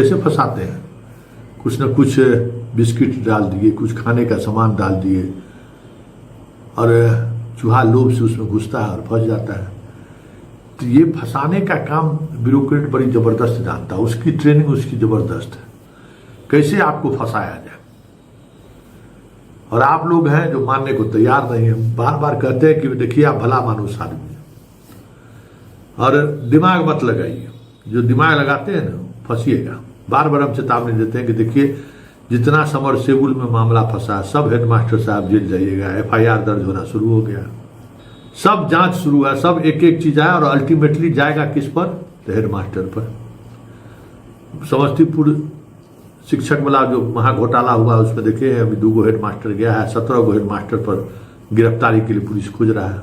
कैसे फंसाते हैं, कुछ न कुछ बिस्किट डाल दिए, कुछ खाने का सामान डाल दिए और चूहा लोभ से उसमें घुसता है और फंस जाता है। तो ये फंसाने का काम ब्यूरोक्रेट बड़ी जबरदस्त जानता है, उसकी ट्रेनिंग उसकी जबरदस्त है, कैसे आपको फंसाया जाए। और आप लोग हैं जो मानने को तैयार नहीं है, बार बार कहते हैं कि देखिए आप भला मानुस आदमी है और दिमाग मत लगाइए। जो दिमाग लगाते हैं ना फंसिएगा। बार बार हम चेतावनी देते हैं कि देखिए जितना समरसेबुल में मामला फंसा सब हेडमास्टर साहब जेल जाइएगा, FIR दर्ज होना शुरू हो गया, सब जांच शुरू है, सब एक एक चीज आया और अल्टीमेटली जाएगा किस पर, तो हेडमास्टर पर। समस्तीपुर शिक्षक वाला जो महाघोटाला हुआ उसमें देखिए अभी 2 हेडमास्टर गया है, 17 हेडमास्टर पर गिरफ्तारी के लिए पुलिस खोज रहा है।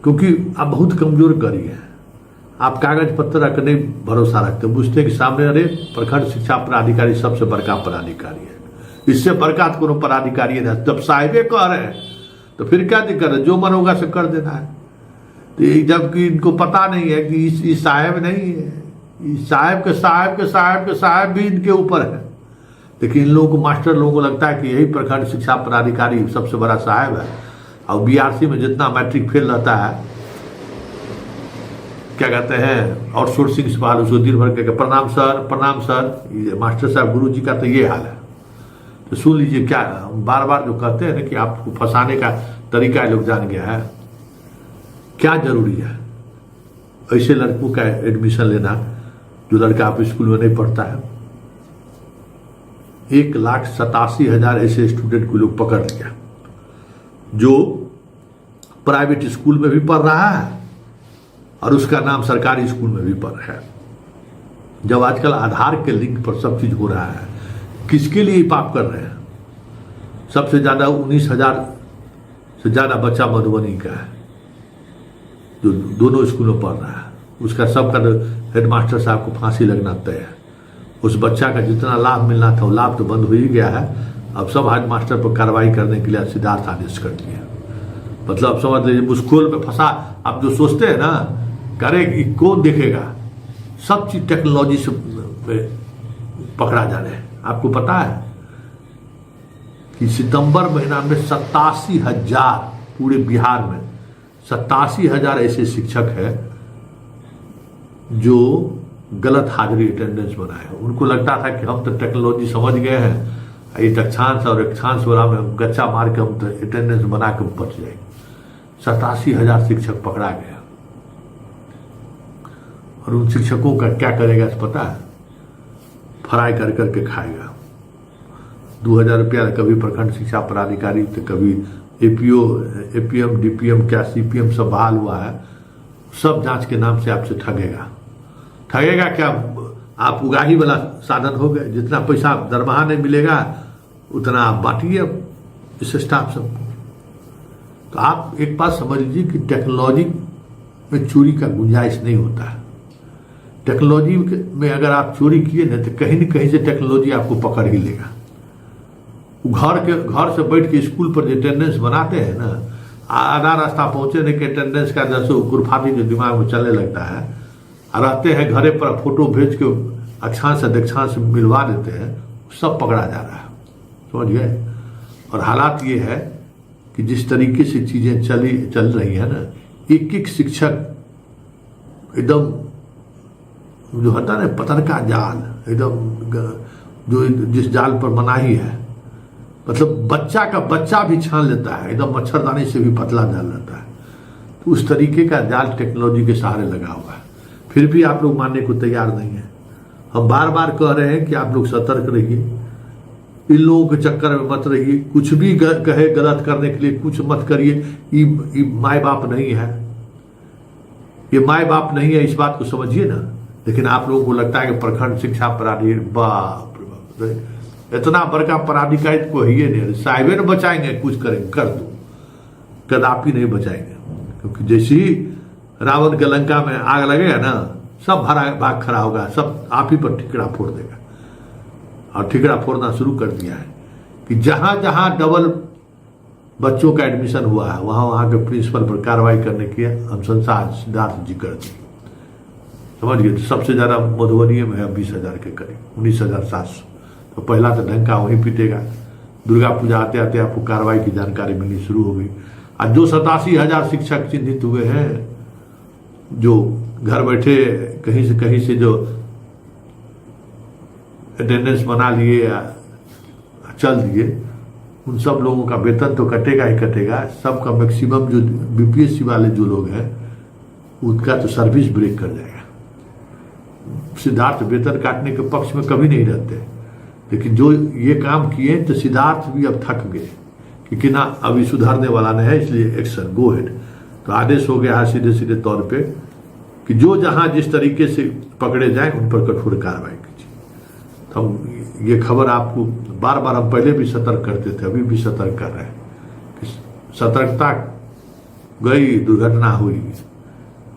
क्योंकि आप बहुत कमजोर गरी है, आप कागज पत्र रख नहीं भरोसा रखते, बुझते कि सामने अरे प्रखंड शिक्षा पदाधिकारी सबसे बड़का पदाधिकारी है, इससे बड़का तो कोनो पदाधिकारी है। जब साहिबे कह रहे हैं तो फिर क्या दिक्कत है, जो मन होगा से कर देना है। तो जबकि इनको पता नहीं है कि इस साहेब नहीं है, साहब के साहब के साहब के साहब भी इनके ऊपर है। लेकिन इन लोगों को, मास्टर लोगों को लगता है कि यही प्रखंड शिक्षा पदाधिकारी सबसे बड़ा साहब है। और BRC में जितना मैट्रिक फेल रहता है, क्या कहते हैं, आउटसोर्सिंग से बाहर उसको दिन भर के प्रणाम सर, मास्टर साहब गुरु जी का तो ये हाल है। तो सुन लीजिए, क्या बार बार जो कहते हैं ना कि आपको फंसाने का तरीका लोग जान गया है। क्या जरूरी है ऐसे लड़कों का एडमिशन लेना जो लड़का आप स्कूल में नहीं पढ़ता है। 1,87,000 ऐसे स्टूडेंट को लोग पकड़ लिया जो प्राइवेट स्कूल में भी पढ़ रहा है और उसका नाम सरकारी स्कूल में भी पढ़ रहा है। जब आजकल आधार के लिंक पर सब चीज हो रहा है, किसके लिए पाप कर रहे हैं। सबसे ज्यादा 19,000 से ज्यादा बच्चा मधुबनी का है जो दोनों स्कूलों में पढ़ रहा है, उसका सबका हेडमास्टर साहब को फांसी लगना तय है। उस बच्चा का जितना लाभ मिलना था वो लाभ तो बंद हो ही गया है। अब सब हेडमास्टर पर कार्रवाई करने के लिए सिद्धार्थ आदेश कर दिया। मतलब अब समझ लीजिए मुश्किल में फंसा। आप जो सोचते हैं ना करे कौन देखेगा, सब चीज टेक्नोलॉजी से पकड़ा जा रहे हैं। आपको पता है कि सितंबर महीना में 87,000 पूरे बिहार में 87,000 ऐसे शिक्षक हैं जो गलत हाजिरी अटेंडेंस बनाए। उनको लगता था कि हम तो टेक्नोलॉजी समझ गए हैं, एक अक्षांश और अक्षांश वाला में गच्चा मार के हम तो अटेंडेंस बना के बच जाएंगे। 87,000 शिक्षक पकड़ा गया। और उन शिक्षकों का क्या करेगा पता है, फ्राई कर करके खाएगा। 2,000 रुपया कभी प्रखंड शिक्षा पदाधिकारी तो कभी APO, APM, DPM, क्या CPM सब बहाल हुआ है। सब जांच के नाम से आपसे ठगेगा क्या, आप उगाही वाला साधन हो गए। जितना पैसा दरमाहा नहीं मिलेगा उतना आप बांटिए इस स्टाफ सबको। तो आप एक बात समझ लीजिए कि टेक्नोलॉजी में चोरी का गुंजाइश नहीं होता है। टेक्नोलॉजी में अगर आप चोरी किए ना तो कहीं न कहीं से टेक्नोलॉजी आपको पकड़ ही लेगा। घर से बैठ के स्कूल पर जो अटेंडेंस बनाते हैं ना, आधा रास्ता पहुंचे नहीं कि अटेंडेंस का जैसे गुरफाती जो दिमाग में चलने लगता है, रहते हैं घरे पर फोटो भेज के अक्षांश से दक्षांश मिलवा देते हैं, सब पकड़ा जा रहा है। समझ गए। और हालात ये है कि जिस तरीके से चीजें चल रही है ना, एक एक शिक्षक एकदम जो होता है ना पत्थर का जाल, एकदम जो जिस जाल पर मनाही है, मतलब बच्चा का बच्चा भी छान लेता है, एकदम मच्छरदानी से भी पतला जाल रहता है। तो उस तरीके का जाल टेक्नोलॉजी के सहारे लगा हुआ है। फिर भी आप लोग मानने को तैयार नहीं है। हम बार बार कह रहे हैं कि आप लोग सतर्क रहिए, इन लोगों के चक्कर में मत रहिए। कुछ भी कहे गलत करने के लिए कुछ मत करिए। ये माए बाप नहीं है, ये माए बाप नहीं है, इस बात को समझिए ना। लेकिन आप लोगों को लगता है कि प्रखंड शिक्षा पदाधिकारी, बाप इतना बड़का पदाधिकारी को ही नहीं, साहिबे न बचाएंगे, कुछ करेंगे कर दो, कदापि नहीं बचाएंगे। क्योंकि जैसे ही रावण के लंका में आग लगेगा ना, सब भाग खड़ा होगा, सब आप ही पर ठिकरा फोड़ देगा। और ठिकरा फोड़ना शुरू कर दिया है कि जहां जहां डबल बच्चों का एडमिशन हुआ है वहां के प्रिंसिपल पर कार्रवाई करने की अनुशंसा सिद्धार्थ जी कर दी। समझ गए। तो सबसे ज़्यादा मधुबनी में है 20,000 के करीब, 19,700। तो पहला तो डंका वहीं पीटेगा। दुर्गा पूजा आते आते आपको कार्रवाई की जानकारी मिलनी शुरू हो गई। आज जो 87,000 शिक्षक चिन्हित हुए हैं, जो घर बैठे कहीं से जो अटेंडेंस बना लिए या चल दिए, उन सब लोगों का वेतन तो कटेगा ही कटेगा। सबका मैक्सिमम जो बीपीएससी वाले जो लोग हैं उनका तो सर्विस ब्रेक कर जाएगा। सिद्धार्थ वेतन काटने के पक्ष में कभी नहीं रहते, लेकिन जो ये काम किए तो सिद्धार्थ भी अब थक गए क्योंकि ना अभी सुधारने वाला नहीं है, इसलिए एक्शन गो हेड। तो आदेश हो गया है सीधे सीधे तौर पे कि जो जहां जिस तरीके से पकड़े जाए उन पर कठोर कार्रवाई कीजिए। तो हम ये खबर आपको बार बार हम पहले भी सतर्क करते थे, अभी भी सतर्क कर रहे हैं कि सतर्कता गई, दुर्घटना हुई।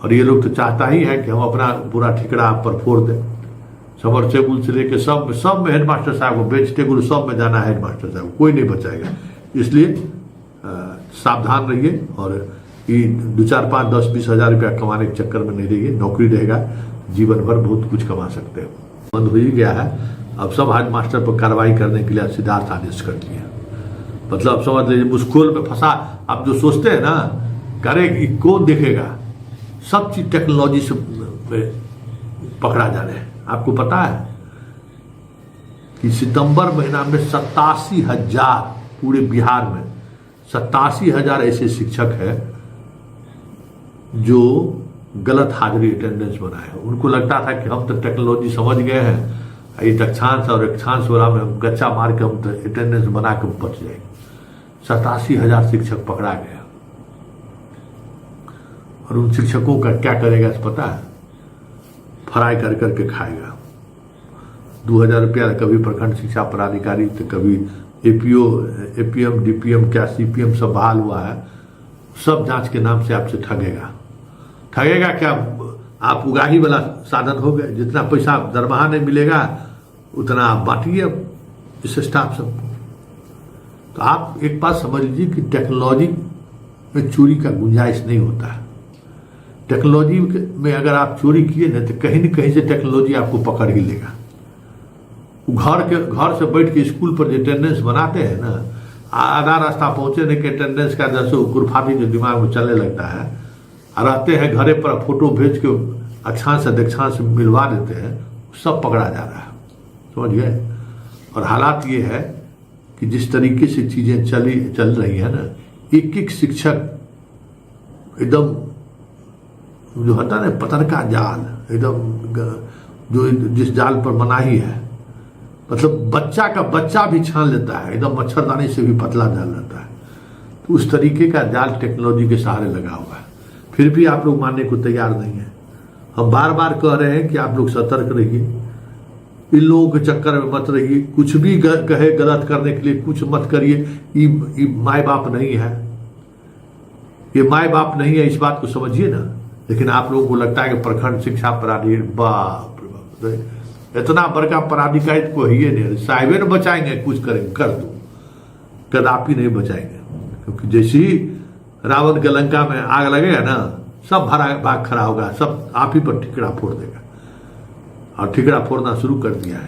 और ये लोग तो चाहता ही है कि हम अपना पूरा ठिकरा आप पर फोड़ दें। समरसेबुल से लेके सब में हेडमास्टर साहब को, वेजिटेबल सब में जाना है हेडमास्टर साहब, कोई नहीं बचाएगा। इसलिए सावधान रहिए और ये 2, 4, 5, 10, 20 हजार रुपया कमाने के चक्कर में नहीं रहिए। नौकरी रहेगा, जीवन भर बहुत कुछ कमा सकते हैं। बंद हो ही गया है। अब सब हेडमास्टर पर कार्रवाई करने के लिए सिद्धार्थ आदेश कर दिया। मतलब अब समझ लीजिए मुश्किल में फंसा। आप जो सोचते हैं ना करे कि कौन देखेगा, सब चीज टेक्नोलॉजी से पकड़ा जा रहे हैं। आपको पता है कि सितंबर महीना में 87,000 पूरे बिहार में 87,000 ऐसे शिक्षक हैं जो गलत हाजिरी अटेंडेंस बनाए। उनको लगता था कि हम तो टेक्नोलॉजी समझ गए हैं, ये अक्षांश और अक्षांश वाला में गच्चा मार के हम तो अटेंडेंस बना के बच जाएंगे। 87,000 शिक्षक पकड़ा गया। और उन शिक्षकों का क्या करेगा पता है? फ्राई कर करके खाएगा। 2,000 रुपया कभी प्रखंड शिक्षा पदाधिकारी, तो कभी एपीओ, एपीएम, डीपीएम, क्या सीपीएम सब बहाल हुआ है। सब जांच के नाम से आपसे ठगेगा क्या? आप उगाही वाला साधन हो गए। जितना पैसा दरमाहा नहीं मिलेगा उतना आप बांटिए इस स्टाफ सबको। तो आप एक बात समझ लीजिए कि टेक्नोलॉजी में चोरी का गुंजाइश नहीं होता है। टेक्नोलॉजी में अगर आप चोरी किए ना तो कहीं न कहीं से टेक्नोलॉजी आपको पकड़ ही लेगा। घर से बैठ के स्कूल पर जो अटेंडेंस बनाते हैं ना, आधा रास्ता पहुंचे नहीं कि अटेंडेंस का जैसे गुरफाती जो दिमाग में चलने लगता है, रहते हैं घरे पर फोटो भेज के अक्षांश से दक्षांश मिलवा देते हैं, सब पकड़ा जा रहा है। समझ गए। और हालात ये है कि जिस तरीके से चीजें चल रही है ना, एक शिक्षक एकदम जो होता है ना पतरका जाल, एकदम जो जिस जाल पर मनाही है, मतलब बच्चा का बच्चा भी छान लेता है, एकदम मच्छरदानी से भी पतला जाल रहता है। तो उस तरीके का जाल टेक्नोलॉजी के सहारे लगा हुआ है। फिर भी आप लोग मानने को तैयार नहीं है। हम बार बार कह रहे हैं कि आप लोग सतर्क रहिए, इन लोगों के चक्कर में मत रहिए। कुछ भी कहे गलत करने के लिए कुछ मत करिए। ये माए बाप नहीं है, ये माए बाप नहीं है, इस बात को समझिए ना। लेकिन आप लोगों को लगता है कि प्रखंड शिक्षा पदाधिकारी, बाप रे बाप, इतना बड़का पदाधिकारी को ही नहीं, साहिबे न बचाएंगे, कुछ करेंगे कर दो, कदापि नहीं बचाएंगे। क्योंकि जैसे ही रावण के लंका में आग लगेगा ना, सब भाग खड़ा होगा, सब आप ही पर ठिकरा फोड़ देगा। और ठिकरा फोड़ना शुरू कर दिया है।